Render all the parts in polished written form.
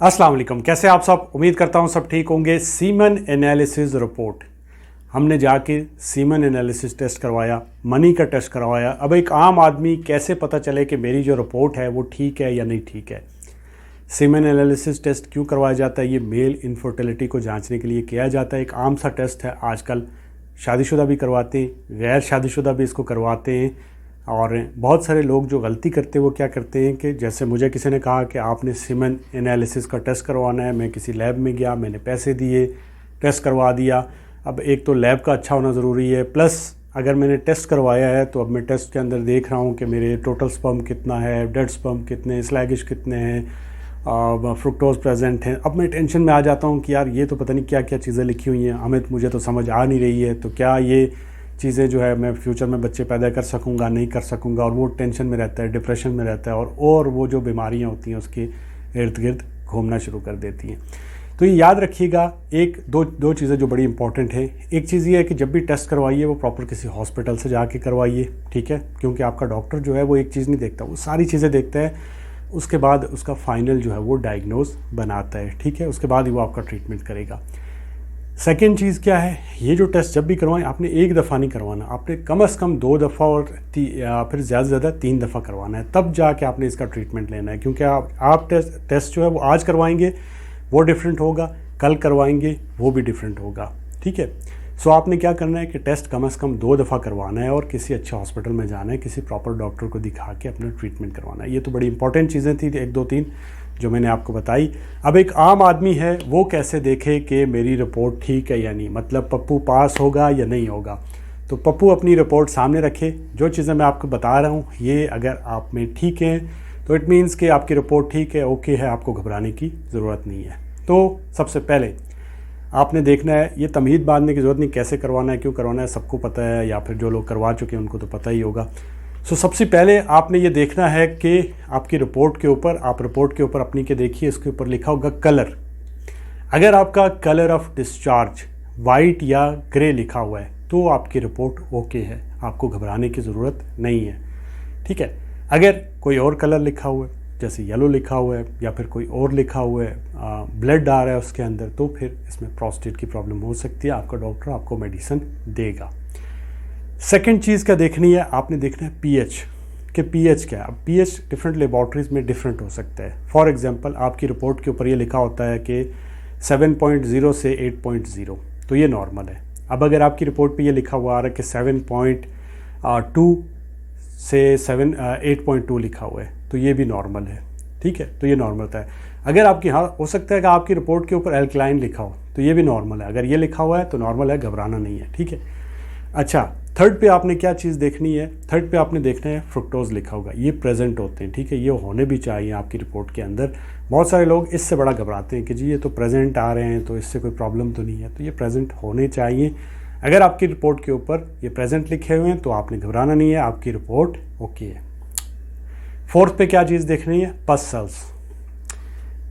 अस्सलाम वालेकुम, कैसे आप सब। उम्मीद करता हूँ सब ठीक होंगे। सीमन एनालिसिस रिपोर्ट, हमने जाके सीमन एनालिसिस टेस्ट करवाया, मनी का टेस्ट करवाया। अब एक आम आदमी कैसे पता चले कि मेरी जो रिपोर्ट है वो ठीक है या नहीं ठीक है। सीमन एनालिसिस टेस्ट क्यों करवाया जाता है? ये मेल इनफर्टिलिटी को जांचने के लिए किया जाता है। एक आम सा टेस्ट है, आजकल शादीशुदा भी करवाते हैं, गैर शादीशुदा भी इसको करवाते हैं। और बहुत सारे लोग जो गलती करते हैं वो क्या करते हैं कि जैसे मुझे किसी ने कहा कि आपने सीमन एनालिसिस का टेस्ट करवाना है, मैं किसी लैब में गया, मैंने पैसे दिए, टेस्ट करवा दिया। अब एक तो लैब का अच्छा होना ज़रूरी है, प्लस अगर मैंने टेस्ट करवाया है तो अब मैं टेस्ट के अंदर देख रहा हूँ कि मेरे टोटल स्पर्म कितना है, डेड स्पर्म कितने, स्लैगिश कितने हैं, फ्रुक्टोज प्रेजेंट हैं। अब मैं टेंशन में आ जाता हूँ कि यार ये तो पता नहीं क्या क्या चीज़ें लिखी हुई हैं, हमें मुझे तो समझ आ नहीं रही है। तो क्या ये चीज़ें जो है मैं फ्यूचर में बच्चे पैदा कर सकूँगा, नहीं कर सकूँगा, और वो टेंशन में रहता है, डिप्रेशन में रहता है, और वो जो बीमारियाँ होती हैं उसके इर्द गिर्द घूमना शुरू कर देती हैं। तो ये याद रखिएगा, एक दो चीज़ें जो बड़ी इंपॉर्टेंट है। एक चीज़ ये है कि जब भी टेस्ट करवाइए वो प्रॉपर किसी हॉस्पिटल से जाके करवाइए, ठीक है, क्योंकि आपका डॉक्टर जो है वो एक चीज़ नहीं देखता, वो सारी चीज़ें देखता है। उसके बाद उसका फाइनल जो है वो डायग्नोज बनाता है, ठीक है, उसके बाद ही वो आपका ट्रीटमेंट करेगा। सेकेंड चीज़ क्या है, ये जो टेस्ट जब भी करवाएं आपने एक दफ़ा नहीं करवाना, आपने कम से कम 2 दफ़ा और फिर ज़्यादा से ज़्यादा 3 दफ़ा करवाना है, तब जाके आपने इसका ट्रीटमेंट लेना है। क्योंकि आप टेस्ट जो है वो आज करवाएंगे वो डिफरेंट होगा, कल करवाएंगे वो भी डिफरेंट होगा, ठीक है। सो आपने क्या करना है कि टेस्ट कम से कम 2 दफ़ा करवाना है और किसी अच्छे हॉस्पिटल में जाना है, किसी प्रॉपर डॉक्टर को दिखा के अपना ट्रीटमेंट करवाना है। ये तो बड़ी इंपॉर्टेंट चीज़ें थी, 1 2 3 जो मैंने आपको बताई। अब एक आम आदमी है वो कैसे देखे कि मेरी रिपोर्ट ठीक है या नहीं, मतलब पप्पू पास होगा या नहीं होगा। तो पप्पू अपनी रिपोर्ट सामने रखे, जो चीज़ें मैं आपको बता रहा हूँ ये अगर आप में ठीक है तो इट मीन्स कि आपकी रिपोर्ट ठीक है, ओके है, आपको घबराने की ज़रूरत नहीं है। तो सबसे पहले आपने देखना है, ये तमहीद बांधने की ज़रूरत नहीं, कैसे करवाना है, क्यों करवाना है, सबको पता है, या फिर जो लोग करवा चुके हैं उनको तो पता ही होगा। सो सबसे पहले आपने ये देखना है कि आपकी रिपोर्ट के ऊपर, आप रिपोर्ट के ऊपर अपनी के देखिए, इसके ऊपर लिखा होगा कलर। अगर आपका कलर ऑफ डिस्चार्ज वाइट या ग्रे लिखा हुआ है तो आपकी रिपोर्ट ओके है, आपको घबराने की ज़रूरत नहीं है, ठीक है। अगर कोई और कलर लिखा हुआ है, जैसे येलो लिखा हुआ है या फिर कोई और लिखा हुआ है, ब्लड आ रहा है उसके अंदर, तो फिर इसमें प्रोस्टेट की प्रॉब्लम हो सकती है, आपका डॉक्टर आपको मेडिसिन देगा। सेकंड चीज़ क्या देखनी है, आपने देखना है पीएच, कि पीएच क्या है। अब पीएच डिफरेंट लेबॉर्ट्रीज़ में डिफरेंट हो सकता है। फॉर एग्जांपल आपकी रिपोर्ट के ऊपर ये लिखा होता है कि 7.0 से 8.0, तो ये नॉर्मल है। अब अगर आपकी रिपोर्ट पे ये लिखा हुआ आ रहा है कि 7.2 से 8.2 लिखा हुआ है, तो ये भी नॉर्मल है, ठीक है, तो ये नॉर्मल होता है। अगर आपकी, हाँ हो सकता है कि आपकी रिपोर्ट के ऊपर एल्कलाइन लिखा हो, तो ये भी नॉर्मल है। अगर ये लिखा हुआ है तो नॉर्मल है, घबराना नहीं है, ठीक है। अच्छा, थर्ड पे आपने क्या चीज़ देखनी है, थर्ड पे आपने देखना है फ्रुक्टोज लिखा होगा, ये प्रेजेंट होते हैं, ठीक है, ये होने भी चाहिए आपकी रिपोर्ट के अंदर। बहुत सारे लोग इससे बड़ा घबराते हैं कि जी ये तो प्रेजेंट आ रहे हैं तो इससे कोई प्रॉब्लम तो नहीं है, तो ये प्रेजेंट होने चाहिए। अगर आपकी रिपोर्ट के ऊपर ये प्रेजेंट लिखे हुए हैं तो आपने घबराना नहीं है, आपकी रिपोर्ट ओके है। फोर्थ पे क्या चीज़ देखनी है, पस सेल्स।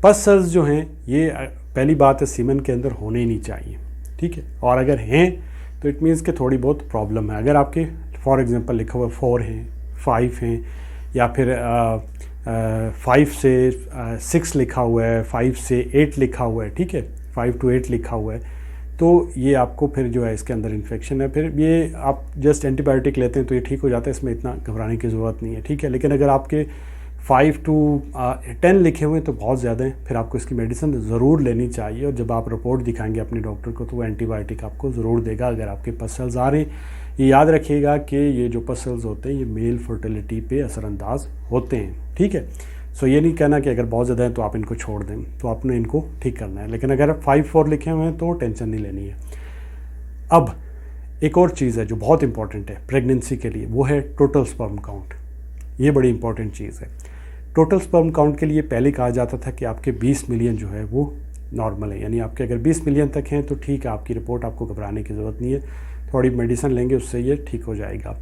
पस सेल्स जो हैं ये पहली बात है सीमन के अंदर होने ही नहीं चाहिए, ठीक है, और अगर हैं तो इट मीन्स कि थोड़ी बहुत प्रॉब्लम है। अगर आपके फॉर एग्जांपल लिखा हुआ 4 हैं, 5 हैं, या फिर 5 से 6 लिखा हुआ है, 5 से 8 लिखा हुआ है, ठीक है, 5 to 8 लिखा हुआ है, तो ये आपको फिर जो है इसके अंदर इन्फेक्शन है। फिर ये आप जस्ट एंटीबायोटिक लेते हैं तो ये ठीक हो जाता है, इसमें इतना घबराने की ज़रूरत नहीं है, ठीक है। लेकिन अगर आपके 5 to 10 लिखे हुए हैं तो बहुत ज़्यादा हैं, फिर आपको इसकी मेडिसिन ज़रूर लेनी चाहिए। और जब आप रिपोर्ट दिखाएंगे अपने डॉक्टर को तो वो एंटीबायोटिक आपको ज़रूर देगा अगर आपके पस सेल्स आ रहे हैं। ये याद रखिएगा कि ये जो पस सेल्स होते हैं ये मेल फर्टिलिटी पे असरअंदाज होते हैं, ठीक है। सो ये नहीं कहना कि अगर बहुत ज़्यादा है तो आप इनको छोड़ दें, तो आपने इनको ठीक करना है। लेकिन अगर 5-4 लिखे हुए हैं तो टेंशन नहीं लेनी है। अब एक और चीज़ है जो बहुत इंपॉर्टेंट है प्रेगनेंसी के लिए, वो है टोटल स्पर्म काउंट। ये बड़ी इंपॉर्टेंट चीज़ है। टोटल स्पर्म काउंट के लिए पहले कहा जाता था कि आपके 20 मिलियन जो है वो नॉर्मल है, यानी आपके अगर 20 मिलियन तक हैं तो ठीक है, आपकी रिपोर्ट, आपको घबराने की ज़रूरत नहीं है, थोड़ी मेडिसिन लेंगे उससे ये ठीक हो जाएगा।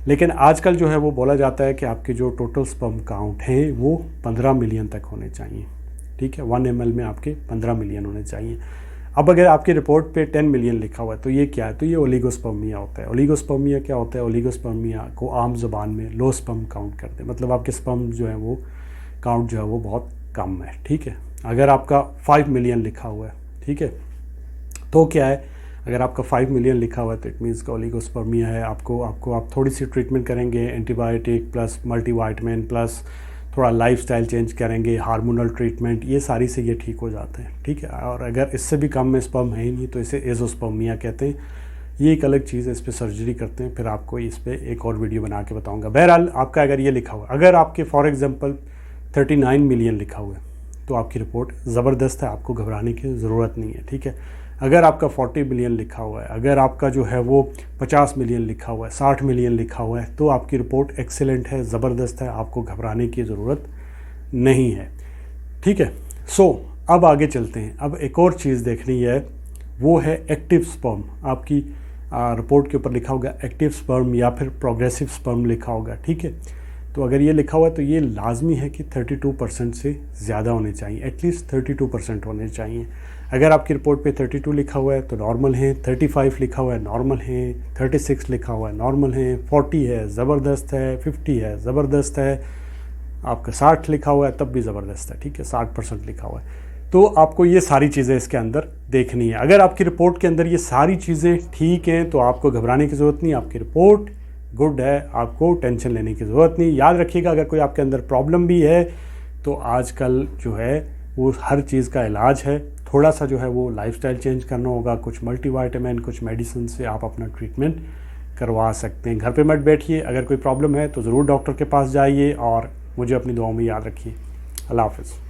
लेकिन आजकल जो है वो बोला जाता है कि आपके जो टोटल स्पर्म काउंट हैं वो 15 मिलियन तक होने चाहिए, ठीक है, 1 ml में आपके 15 मिलियन होने चाहिए। अब अगर आपकी रिपोर्ट पे 10 मिलियन लिखा हुआ है तो ये क्या है, तो ये ओलिगोस्पर्मिया होता है। ओलिगोस्पर्मिया क्या होता है, ओलिगोस्पर्मिया को आम ज़बान में लो स्पर्म काउंट करते हैं, मतलब आपके स्पर्म जो है वो काउंट जो है वो बहुत कम है, ठीक है। अगर आपका 5 मिलियन लिखा हुआ है, ठीक है, तो क्या है, अगर आपका 5 मिलियन लिखा हुआ है तो इट मीन्स का ओलिगोस्पर्मिया है। आप थोड़ी सी ट्रीटमेंट करेंगे, एंटीबायोटिक प्लस मल्टीवाइटामिन प्लस थोड़ा लाइफस्टाइल चेंज करेंगे, हार्मोनल ट्रीटमेंट, ये सारी से ये ठीक हो जाते हैं, ठीक है। और अगर इससे भी कम में स्पर्म है ही नहीं तो इसे एजोस्पर्मिया कहते हैं। ये एक अलग चीज़ है, इस पर सर्जरी करते हैं, फिर आपको इस पर एक और वीडियो बना के बताऊंगा। बहरहाल आपका अगर ये लिखा हुआ, अगर आपके फॉर एग्जांपल 39 मिलियन लिखा हुआ है तो आपकी रिपोर्ट ज़बरदस्त है, आपको घबराने की ज़रूरत नहीं है, ठीक है। अगर आपका 40 मिलियन लिखा हुआ है, अगर आपका जो है वो 50 मिलियन लिखा हुआ है, 60 मिलियन लिखा हुआ है, तो आपकी रिपोर्ट एक्सीलेंट है, ज़बरदस्त है, आपको घबराने की ज़रूरत नहीं है, ठीक है। सो अब आगे चलते हैं। अब एक और चीज़ देखनी है, वो है एक्टिव स्पर्म। आपकी रिपोर्ट के ऊपर लिखा होगा एक्टिव स्पर्म या फिर प्रोग्रेसिव स्पर्म लिखा होगा, ठीक है। तो अगर ये लिखा हुआ है तो ये लाजमी है कि 32% से ज़्यादा होने चाहिए, एटलीस्ट 32% होने चाहिए। अगर आपकी रिपोर्ट पे 32 लिखा हुआ है तो नॉर्मल है, 35 लिखा हुआ है नॉर्मल है, 36 लिखा हुआ है नॉर्मल है, 40 है ज़बरदस्त है, 50 है ज़बरदस्त है, आपका 60 लिखा हुआ है तब भी ज़बरदस्त है, ठीक है, 60% लिखा हुआ है। तो आपको ये सारी चीज़ें इसके अंदर देखनी है। अगर आपकी रिपोर्ट के अंदर ये सारी चीज़ें ठीक हैं तो आपको घबराने की ज़रूरत नहीं, आपकी रिपोर्ट गुड है, आपको टेंशन लेने की ज़रूरत नहीं। याद रखिएगा, अगर कोई आपके अंदर प्रॉब्लम भी है तो आजकल जो है वो हर चीज़ का इलाज है। थोड़ा सा जो है वो लाइफस्टाइल चेंज करना होगा, कुछ मल्टीविटामिन, कुछ मेडिसिन से आप अपना ट्रीटमेंट करवा सकते हैं। घर पे मत बैठिए, अगर कोई प्रॉब्लम है तो ज़रूर डॉक्टर के पास जाइए और मुझे अपनी दुआओं में याद रखिए। अल्लाह हाफ़िज़।